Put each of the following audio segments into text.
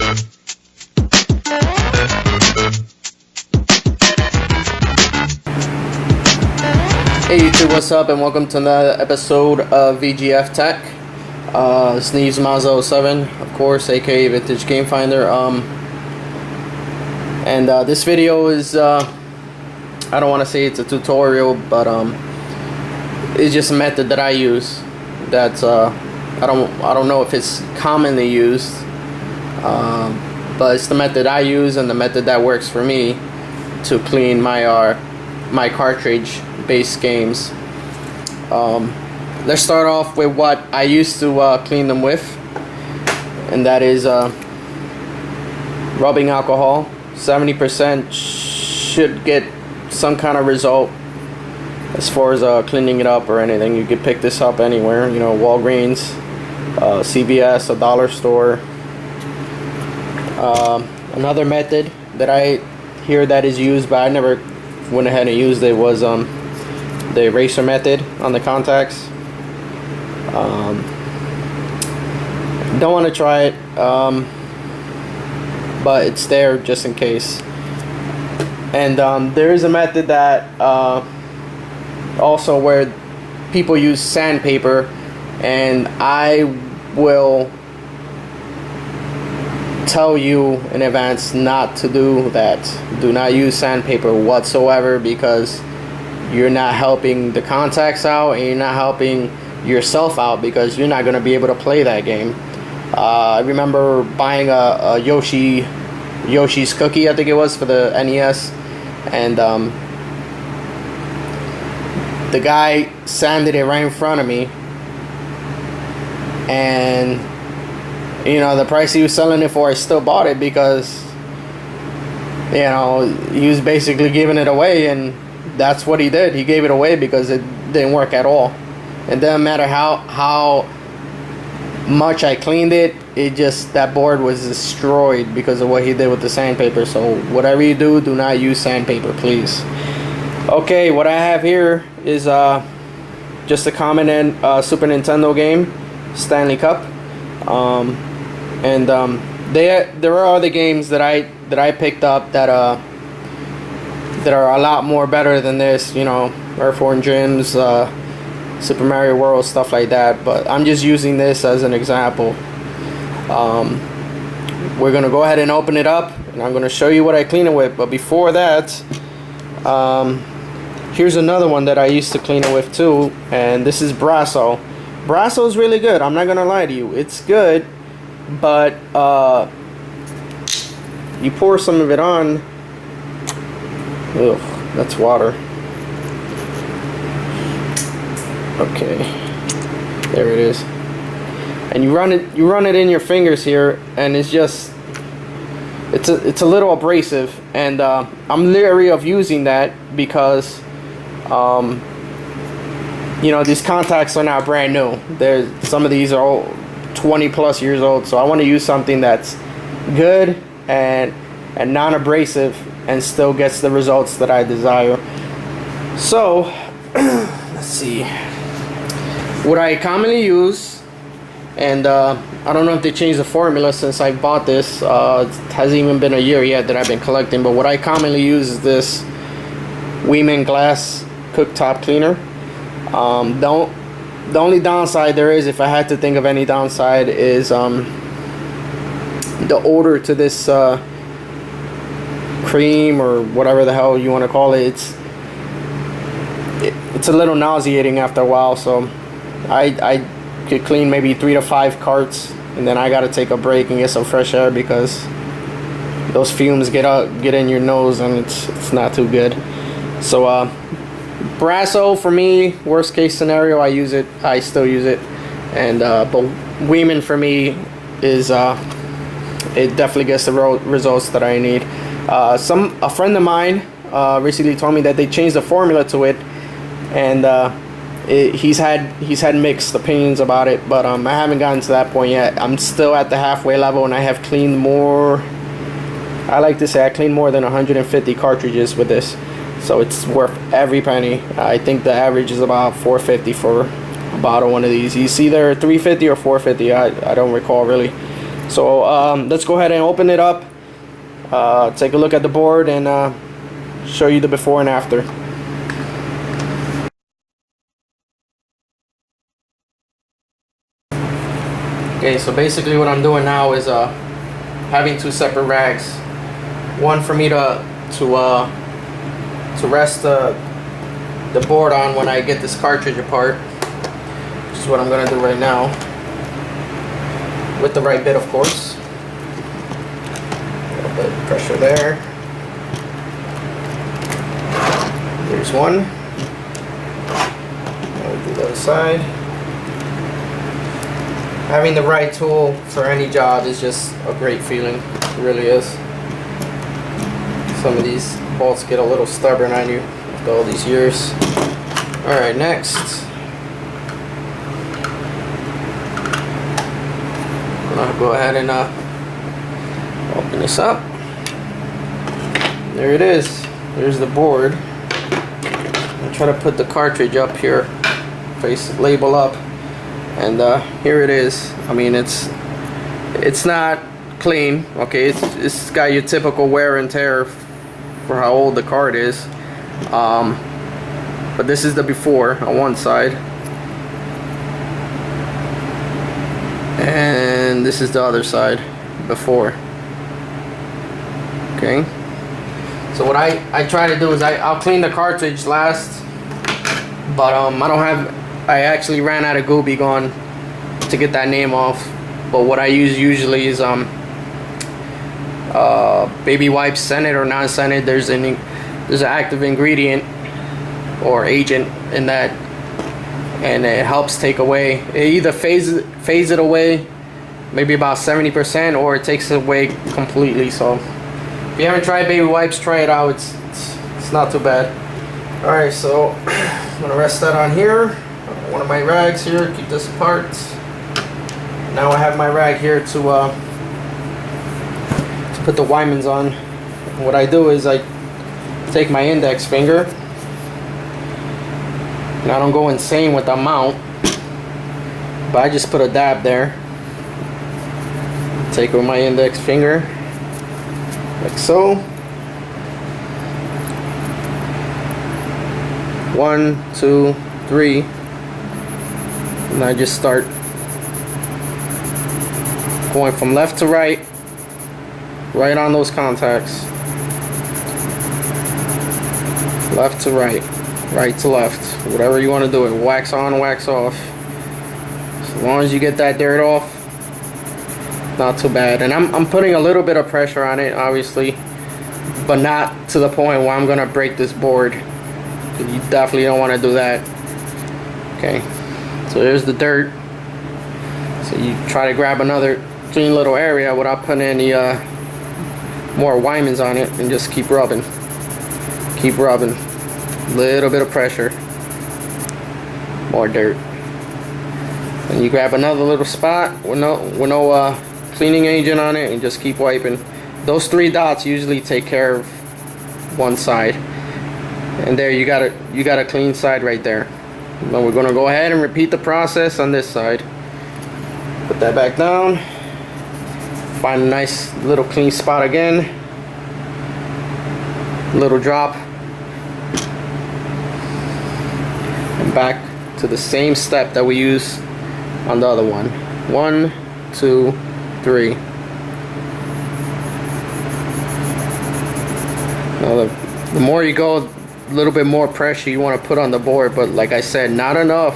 Hey YouTube, what's up, and welcome to another episode of VGF Tech. It's Neves Mazzo07, of course, aka Vintage Game Finder. This video is I don't want to say it's a tutorial, but it's just a method that I use. That's I don't know if it's commonly used, but it's the method I use and the method that works for me to clean my my cartridge based games. Let's start off with what I used to clean them with, and that is rubbing alcohol. 70% should get some kind of result as far as cleaning it up or anything. You could pick this up anywhere, you know, Walgreens, CVS, a dollar store. Another method that I hear that is used, but I never went ahead and used it, was the eraser method on the contacts. Don't want to try it, but it's there just in case. And there is a method that also where people use sandpaper, and I will tell you in advance not to do that. Do not use sandpaper whatsoever, because you're not helping the contacts out and you're not helping yourself out, because you're not going to be able to play that game. I remember buying a Yoshi's Cookie, I think it was, for the NES, and the guy sanded it right in front of me, and you know, the price he was selling it for, I still bought it, because you know, he was basically giving it away, and that's what he did. He gave it away because it didn't work at all. It doesn't matter how much I cleaned it, that board was destroyed because of what he did with the sandpaper. So whatever you do, do not use sandpaper, please. Okay, what I have here is just a common Super Nintendo game, Stanley Cup. There are other games that I picked up that are a lot more better than this, you know, Earthworm Jims, Super Mario World, stuff like that, but I'm just using this as an example. We're gonna go ahead and open it up, and I'm gonna show you what I clean it with. But before that, here's another one that I used to clean it with too, and this is Brasso. Brasso is really good, I'm not gonna lie to you, it's good, but you pour some of it on. Ugh, that's water. Okay, there it is. And you run it in your fingers here, and it's a little abrasive, and I'm leery of using that because you know, these contacts are not brand new. Some of these are all 20 plus years old, so I want to use something that's good and non-abrasive and still gets the results that I desire. So let's see what I commonly use, and I don't know if they changed the formula since I bought this. It hasn't even been a year yet that I've been collecting, but what I commonly use is this Weiman glass cooktop cleaner. The only downside there is, if I had to think of any downside, is the odor to this cream, or whatever the hell you want to call it. It's a little nauseating after a while, so I could clean maybe 3 to 5 carts, and then I gotta take a break and get some fresh air, because those fumes get in your nose, and it's not too good. So Brasso, for me, worst case scenario, I still use it, and but Weiman for me is it definitely gets the results that I need. A friend of mine recently told me that they changed the formula to it, and he's had mixed opinions about it, but I haven't gotten to that point yet. I'm still at the halfway level, and I have cleaned more. I like to say I cleaned more than 150 cartridges with this, so it's worth every penny. I think the average is about $4.50 for a bottle one of these. It's either $3.50 or $4.50. I don't recall really. So let's go ahead and open it up, take a look at the board, and show you the before and after. Okay, so basically what I'm doing now is having two separate rags. One for me to rest the board on when I get this cartridge apart, which is what I'm gonna do right now, with the right bit, of course. A little bit of pressure there. There's one. Now we do the other side. Having the right tool for any job is just a great feeling. It really is. Some of these bolts get a little stubborn on you after all these years. Alright, next. I'll go ahead and open this up. There it is. There's the board. I'll try to put the cartridge up here. Face label up. And here it is. I mean, it's not clean. Okay, it's got your typical wear and tear for how old the card is. But this is the before on one side, and this is the other side, before. Okay. So what I try to do is I'll clean the cartridge last, but I actually ran out of Gooby Gone to get that name off. But what I use usually is baby wipes, scented or non-scented. There's an active ingredient or agent in that, and it helps take away. It either phase it away, maybe about 70%, or it takes it away completely. So if you haven't tried baby wipes, try it out. It's not too bad. All right, so I'm gonna rest that on here. One of my rags here, keep this apart. Now I have my rag here to put the Wymans on. What I do is I take my index finger, and I don't go insane with the amount, but I just put a dab there. Take with my index finger, like so. 1, 2, 3. And I just start going from left to right on those contacts. Left to right to left, whatever you want to do it. Wax on, wax off. As long as you get that dirt off, not too bad. And I'm putting a little bit of pressure on it, obviously, but not to the point where I'm gonna break this board. You definitely don't want to do that. Okay. So there's the dirt. So you try to grab another clean little area without putting any more Wymans on it, and just keep rubbing. Keep rubbing. Little bit of pressure. More dirt. And you grab another little spot with no cleaning agent on it, and just keep wiping. Those 3 dots usually take care of one side. And there you got a clean side right there. Now we're gonna go ahead and repeat the process on this side. Put that back down. Find a nice little clean spot again. Little drop. And back to the same step that we use on the other one. 1, 2, 3. Now the more you go, a little bit more pressure you want to put on the board, but like I said, not enough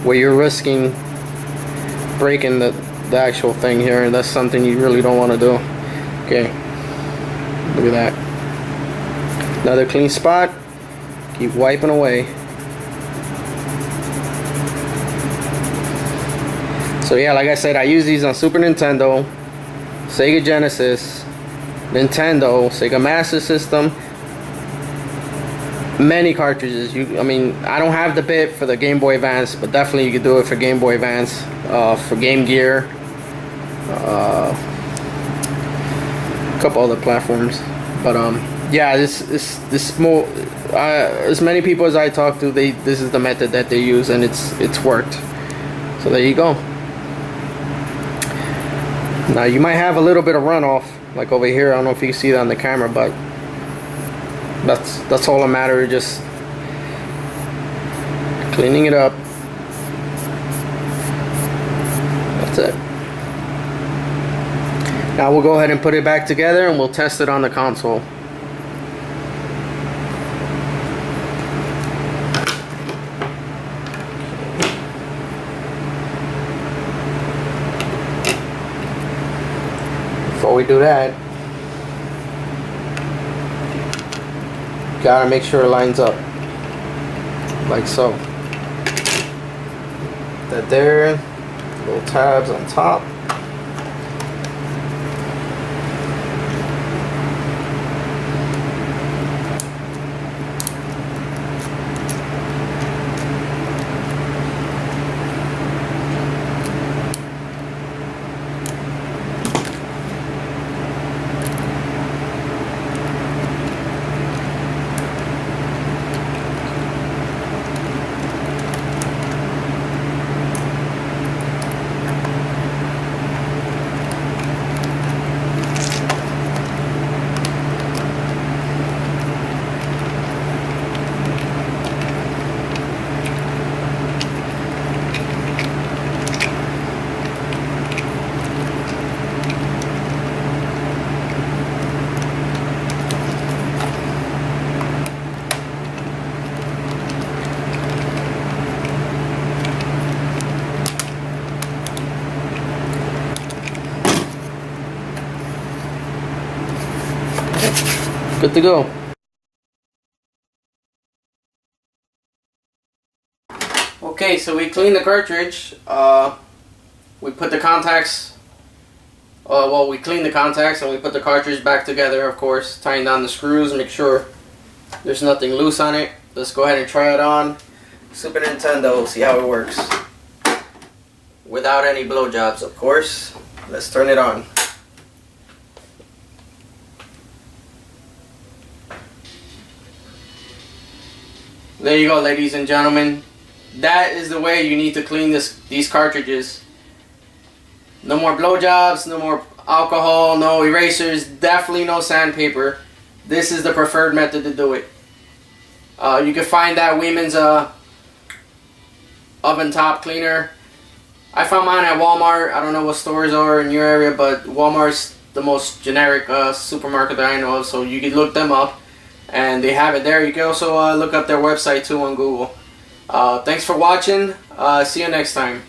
where you're risking breaking the actual thing here, and that's something you really don't want to do. Okay, look at that. Another clean spot. Keep wiping away. So yeah, like I said, I use these on Super Nintendo, Sega Genesis, Nintendo, Sega Master System, many cartridges. I mean, I don't have the bit for the Game Boy Advance, but definitely you could do it for Game Boy Advance, for Game Gear, a couple other platforms. But yeah, this more as many people as I talk to, this is the method that they use, and it's worked. So there you go. Now you might have a little bit of runoff, like over here. I don't know if you can see that on the camera, but that's all that matters. Just cleaning it up. That's it. Now we'll go ahead and put it back together and we'll test it on the console. Before we do that, gotta make sure it lines up like so. That there, little tabs on top. Good to go. Okay, so we cleaned the cartridge. We put the contacts. Well, we cleaned the contacts and we put the cartridge back together, of course, tying down the screws, make sure there's nothing loose on it. Let's go ahead and try it on Super Nintendo, see how it works. Without any blowjobs, of course. Let's turn it on. There you go, ladies and gentlemen. That is the way you need to clean these cartridges. No more blowjobs, no more alcohol, no erasers, definitely no sandpaper. This is the preferred method to do it. You can find that Women's oven top cleaner. I found mine at Walmart. I don't know what stores are in your area, but Walmart's the most generic supermarket that I know of, so you can look them up. And they have it there. You can also look up their website too on Google. Thanks for watching. See you next time.